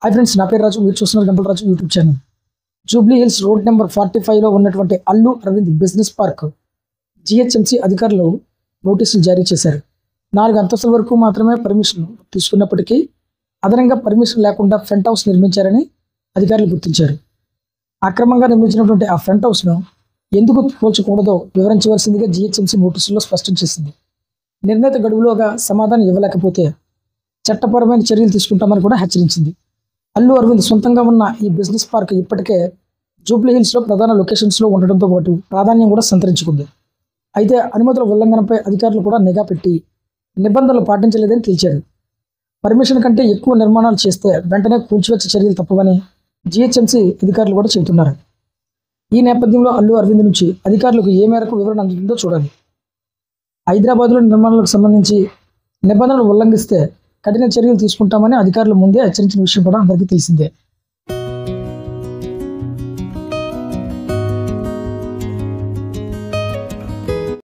Hi friends, నా పేరు రాజు. మీరు చూస్తున్నారు Gampala Raju YouTube channel. Jubilee Hills road number 45లో ఉన్నటువంటి Allu Aravind business park GHMC అధికారులు నోటీసులు జారీ చేశారు. 4 అంతస్తుల వరకు మాత్రమే పర్మిషన్ తీసుకున్నప్పటికీ అదనంగా పర్మిషన్ లేకుండా ఫ్రంట్ హౌస్ నిర్మించారని అధికారులు గుర్తించారు. అక్రమంగా నిర్మించినటువంటి ఆ ఫ్రంట్ హౌస్ను ఎందుకు పోల్చకూడదో వివరించవలసిందిగా జిహెచ్ఎంసి నోటీసుల్లో స్పష్టం చేసింది. నిర్ణీత గడువులోగా సమాధానం ఇవ్వలేకపోతే చట్టపరమైన చర్యలు తీసుకుంటామని కూడా హెచ్చరించింది. అల్లు అరవింద్ సొంతంగా ఉన్న ఈ బిజినెస్ పార్క్ ఇప్పటికే జూబ్లీ హిల్స్లో ప్రధాన లొకేషన్స్లో ఉండడంతో పాటు ప్రాధాన్యం కూడా సంతరించుకుంది. అయితే అనుమతుల ఉల్లంఘనపై అధికారులు కూడా నిఘా పెట్టి నిబంధనలు పాటించలేదని తేల్చారు. పర్మిషన్ కంటే ఎక్కువ నిర్మాణాలు చేస్తే వెంటనే కూల్చివేసే చర్యలు తప్పవని జిహెచ్ఎంసీ అధికారులు కూడా చెబుతున్నారు. ఈ నేపథ్యంలో అల్లు అరవింద్ నుంచి అధికారులకు ఏ మేరకు వివరణ అందుతుందో చూడాలి. హైదరాబాద్లో నిర్మాణాలకు సంబంధించి నిబంధనలు ఉల్లంఘిస్తే కఠిన చర్యలు తీసుకుంటామని అధికారులు ముందే హెచ్చరించిన విషయం కూడా అందరికీ తెలిసిందే.